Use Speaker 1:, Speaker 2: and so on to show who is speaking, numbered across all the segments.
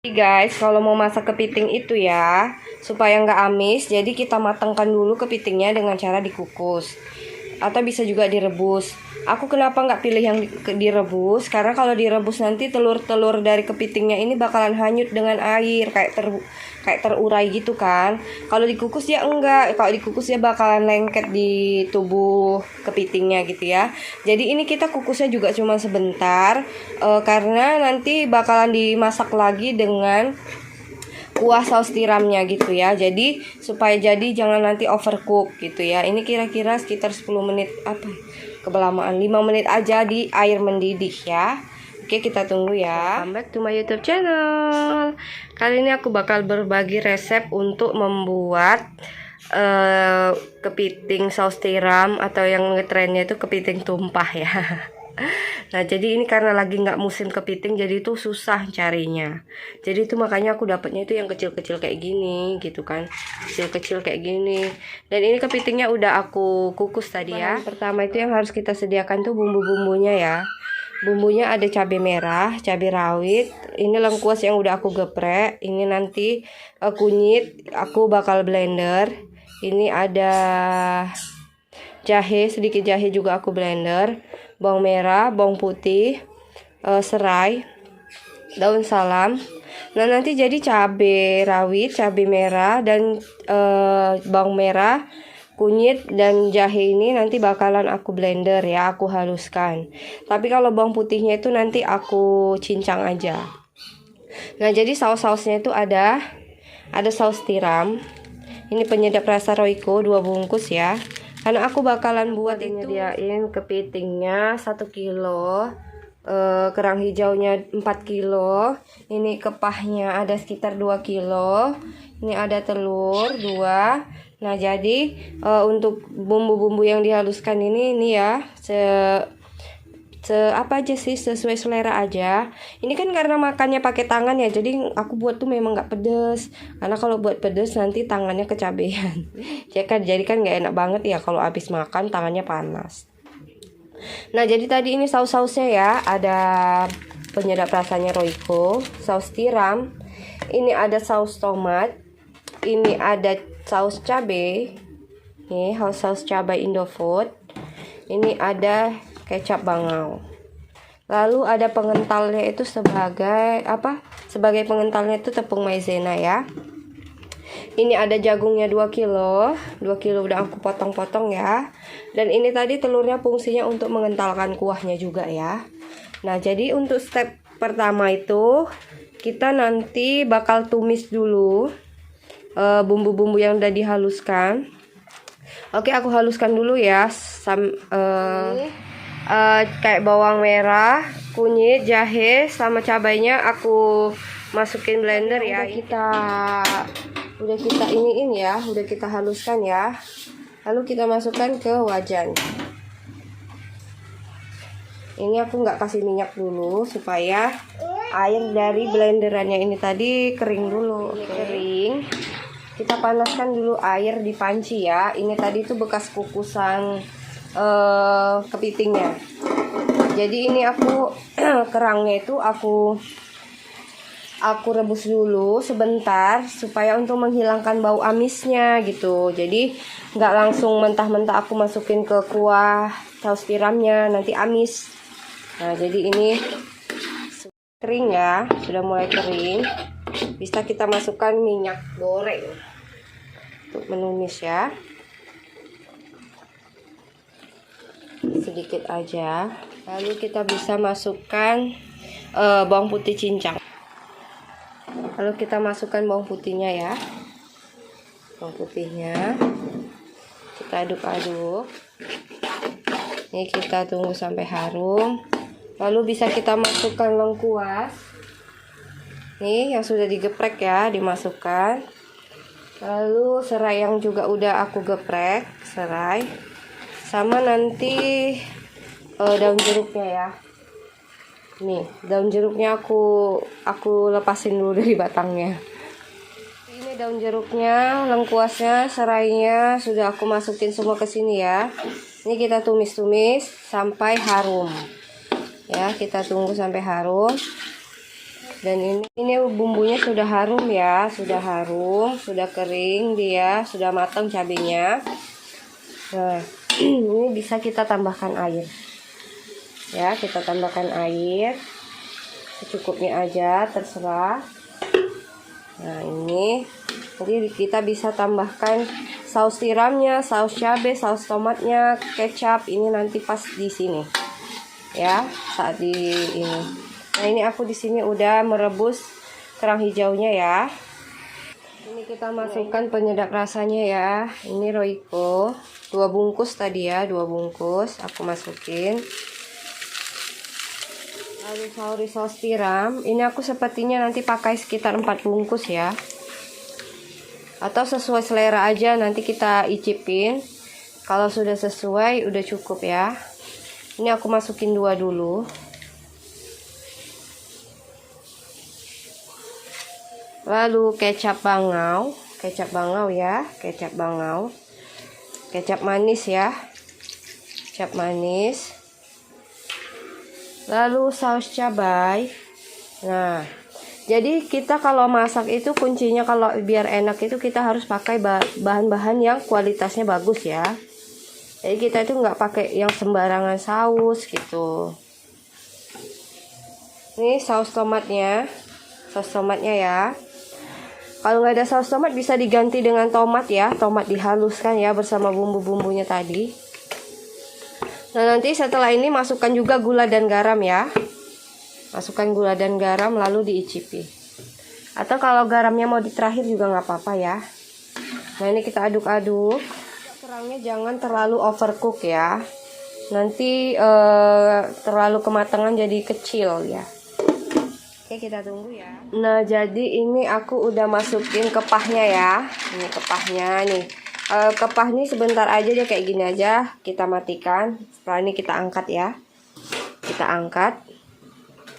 Speaker 1: Guys, kalau mau masak kepiting itu ya, supaya nggak amis, jadi kita matangkan dulu kepitingnya dengan cara dikukus. Atau bisa juga direbus. Aku kenapa nggak pilih yang direbus? Karena kalau direbus nanti telur-telur dari kepitingnya ini bakalan hanyut dengan air, kayak terurai gitu kan. Kalau dikukus ya enggak. Kalau dikukus ya bakalan lengket di tubuh kepitingnya gitu ya. Jadi ini kita kukusnya juga cuma sebentar, karena nanti bakalan dimasak lagi dengan kuah saus tiramnya gitu ya. Jadi supaya jadi jangan nanti overcook gitu ya. Ini kira-kira sekitar 10 menit kebelamaan 5 menit aja di air mendidih ya. Oke, kita tunggu ya. Welcome back to my YouTube channel. Kali ini aku bakal berbagi resep untuk membuat kepiting saus tiram, atau yang ngetrennya itu kepiting tumpah ya. Nah, jadi ini karena lagi nggak musim kepiting, jadi itu susah carinya. Jadi itu makanya aku dapatnya itu yang kecil-kecil kayak gini gitu kan, kecil-kecil kayak gini. Dan ini kepitingnya udah aku kukus tadi ya. Pertama itu yang harus kita sediakan tuh bumbu-bumbunya ya. Bumbunya ada cabai merah, cabai rawit, ini lengkuas yang udah aku geprek, ini nanti kunyit aku bakal blender. Ini ada jahe, sedikit jahe juga aku blender, bawang merah, bawang putih, serai, daun salam. Nah, nanti jadi cabai rawit, cabai merah, dan bawang merah, kunyit, dan jahe ini nanti bakalan aku blender ya, aku haluskan. Tapi kalau bawang putihnya itu nanti aku cincang aja. Nah, jadi saus-sausnya itu ada saus tiram. Ini penyedap rasa Royco 2 bungkus ya. Karena aku bakalan buat itu nyediain kepitingnya 1 kilo, kerang hijaunya 4 kilo, ini kepahnya ada sekitar 2 kilo, ini ada telur 2. Nah, jadi untuk bumbu-bumbu yang dihaluskan ini ya, apa aja sih, sesuai selera aja. Ini kan karena makannya pakai tangan ya, jadi aku buat tuh memang nggak pedes. Karena kalau buat pedes nanti tangannya kecabean. Ya kan, jadi kan nggak enak banget ya kalau habis makan tangannya panas. Nah, jadi tadi ini saus-sausnya ya, ada penyedap rasanya Royco, saus tiram, ini ada saus tomat, ini ada saus cabai, nih saus cabai Indofood, ini ada kecap bangau. Lalu ada pengentalnya itu sebagai Sebagai pengentalnya itu tepung maizena ya. Ini ada jagungnya 2 kilo. 2 kilo udah aku potong-potong ya. Dan ini tadi telurnya fungsinya untuk mengentalkan kuahnya juga ya. Nah, jadi untuk step pertama itu kita nanti bakal tumis dulu bumbu-bumbu yang udah dihaluskan. Oke, aku haluskan dulu ya. Kayak bawang merah, kunyit, jahe, sama cabainya aku masukin blender ya. Udah kita iniin ya, udah kita haluskan ya. Lalu kita masukkan ke wajan. Ini aku nggak kasih minyak dulu supaya air dari blenderannya ini tadi kering dulu. Kering. Kita panaskan dulu air di panci ya. Ini tadi itu bekas kukusan kepitingnya. Jadi ini aku kerangnya itu aku rebus dulu sebentar supaya untuk menghilangkan bau amisnya gitu. Jadi nggak langsung mentah-mentah aku masukin ke kuah saus tiramnya, nanti amis. Nah, jadi ini kering ya, sudah mulai kering. Bisa kita masukkan minyak goreng untuk menumis ya. Sedikit aja. Lalu kita bisa masukkan bawang putih cincang. Lalu kita masukkan bawang putihnya ya. Bawang putihnya kita aduk-aduk. Ini kita tunggu sampai harum. Lalu bisa kita masukkan lengkuas. Nih yang sudah digeprek ya, dimasukkan. Lalu serai yang juga udah aku geprek, serai. Sama nanti daun jeruknya ya. Nih, daun jeruknya aku lepasin dulu dari batangnya. Ini daun jeruknya, lengkuasnya, serainya sudah aku masukin semua ke sini ya. Ini kita tumis-tumis sampai harum. Ya, kita tunggu sampai harum. Dan ini bumbunya sudah harum ya, sudah harum, sudah kering dia, sudah matang cabenya. Nah, ini bisa kita tambahkan air. Ya, kita tambahkan air secukupnya aja, terserah. Nah, ini jadi kita bisa tambahkan saus tiramnya, saus cabai, saus tomatnya, kecap. Ini nanti pas di sini. Ya, saat di ini. Nah, ini aku di sini udah merebus kerang hijaunya ya. Ini kita masukkan penyedap rasanya ya. Ini Royco 2 bungkus tadi ya, 2 bungkus aku masukin. Lalu saus tiram, ini aku sepertinya nanti pakai sekitar 4 bungkus ya. Atau sesuai selera aja, nanti kita icipin. Kalau sudah sesuai udah cukup ya. Ini aku masukin 2 dulu. Lalu kecap bangau ya, kecap bangau. Kecap manis ya. Kecap manis. Lalu saus cabai. Nah, jadi kita kalau masak itu kuncinya kalau biar enak itu kita harus pakai bahan-bahan yang kualitasnya bagus ya. Jadi kita itu nggak pakai yang sembarangan saus gitu. Ini saus tomatnya ya. Kalau nggak ada saus tomat bisa diganti dengan tomat ya, tomat dihaluskan ya bersama bumbu-bumbunya tadi. Nah, nanti setelah ini masukkan juga gula dan garam ya. Masukkan gula dan garam lalu diicipi. Atau kalau garamnya mau di terakhir juga nggak apa-apa ya. Nah, ini kita aduk-aduk. Kerangnya jangan terlalu overcook ya. Nanti terlalu kematangan jadi kecil ya. Oke, kita tunggu ya. Nah, jadi ini aku udah masukin kepahnya ya. Ini kepahnya nih. Kepah nih sebentar aja dia kayak gini aja. Kita matikan. Setelah ini kita angkat ya. Kita angkat.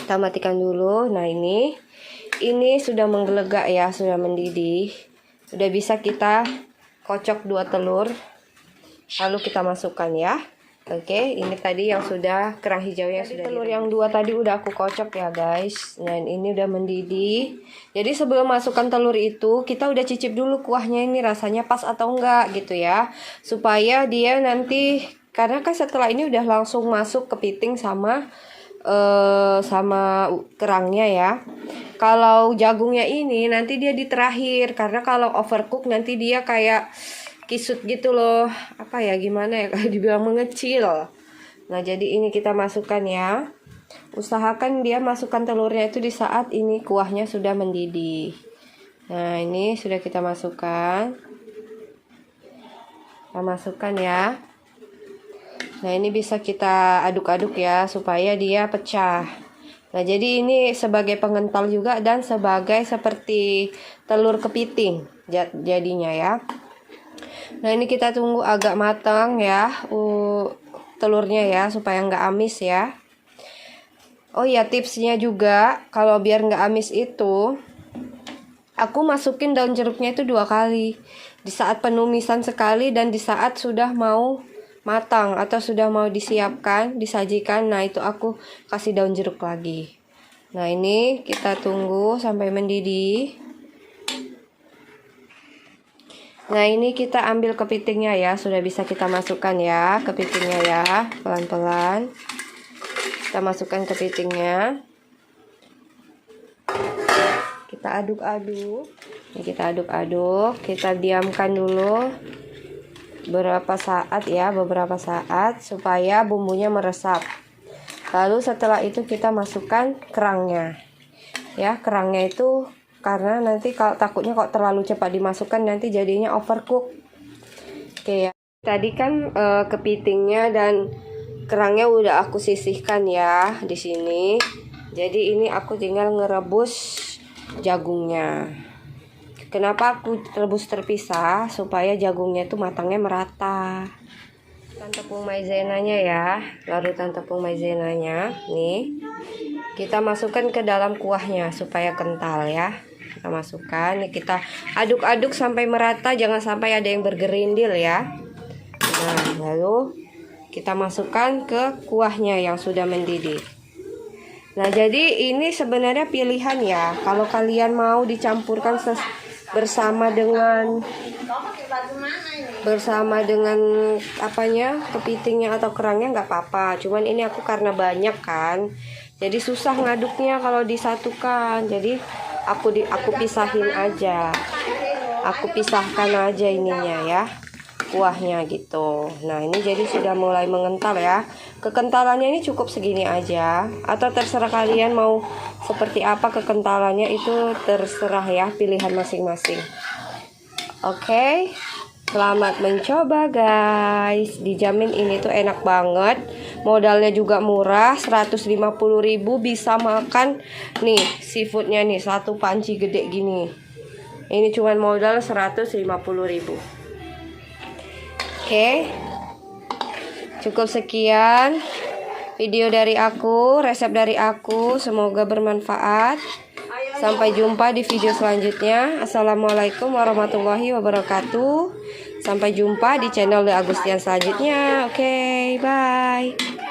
Speaker 1: Kita matikan dulu. Nah, ini sudah menggelegak ya, sudah mendidih. Udah bisa kita kocok 2 telur. Lalu kita masukkan ya. Oke, ini tadi yang sudah kerang hijaunya sudah telur yang 2 tadi udah aku kocok ya guys. Nah, ini udah mendidih. Jadi sebelum masukkan telur itu kita udah cicip dulu kuahnya ini rasanya pas atau enggak gitu ya. Supaya dia nanti, karena kan setelah ini udah langsung masuk kepiting sama kerangnya ya. Kalau jagungnya ini nanti dia di terakhir, karena kalau overcook nanti dia kayak kisut gitu loh, apa ya, gimana ya, kalau dibilang mengecil. Nah, jadi ini kita masukkan ya. Usahakan dia masukkan telurnya itu di saat ini kuahnya sudah mendidih. Nah, ini sudah kita masukkan. Kita masukkan ya. Nah, ini bisa kita aduk-aduk ya supaya dia pecah. Nah, jadi ini sebagai pengental juga dan sebagai seperti telur kepiting jadinya ya. Nah, ini kita tunggu agak matang ya telurnya ya, supaya nggak amis ya. Oh iya, tipsnya juga kalau biar nggak amis itu aku masukin daun jeruknya itu 2 kali. Di saat penumisan sekali dan di saat sudah mau matang atau sudah mau disiapkan, disajikan. Nah, itu aku kasih daun jeruk lagi. Nah, ini kita tunggu sampai mendidih. Nah, ini kita ambil kepitingnya ya. Sudah bisa kita masukkan ya kepitingnya ya. Pelan-pelan kita masukkan kepitingnya. Kita aduk-aduk. Ini kita aduk-aduk. Kita diamkan dulu beberapa saat supaya bumbunya meresap. Lalu setelah itu kita masukkan kerangnya. Ya, kerangnya itu karena nanti kalau takutnya kok terlalu cepat dimasukkan nanti jadinya overcook. Oke ya. Tadi kan kepitingnya dan kerangnya udah aku sisihkan ya di sini. Jadi ini aku tinggal ngerebus jagungnya. Kenapa aku rebus terpisah? Supaya jagungnya itu matangnya merata. Tepung maizenanya ya, larutan tepung maizenanya nih kita masukkan ke dalam kuahnya supaya kental ya. Kita masukkan, nih kita aduk-aduk sampai merata, jangan sampai ada yang bergerindil ya. Nah, lalu kita masukkan ke kuahnya yang sudah mendidih. Nah, jadi ini sebenarnya pilihan ya. Kalau kalian mau dicampurkan bersama dengan apanya, kepitingnya atau kerangnya nggak apa-apa. Cuman ini aku karena banyak kan, jadi susah ngaduknya kalau disatukan. Jadi aku pisahin aja. Aku pisahkan aja ininya ya, kuahnya gitu. Nah, ini jadi sudah mulai mengental ya. Kekentalannya ini cukup segini aja, atau terserah kalian mau seperti apa kekentalannya, itu terserah ya, pilihan masing-masing. Oke, selamat mencoba guys. Dijamin ini tuh enak banget. Modalnya juga murah, 150.000 bisa makan nih seafoodnya nih, satu panci gede gini. Ini cuma modal 150.000. Oke, cukup sekian video dari aku, resep dari aku. Semoga bermanfaat. Sampai jumpa di video selanjutnya. Assalamualaikum warahmatullahi wabarakatuh. Sampai jumpa di channel The Agustian selanjutnya. Oke, bye.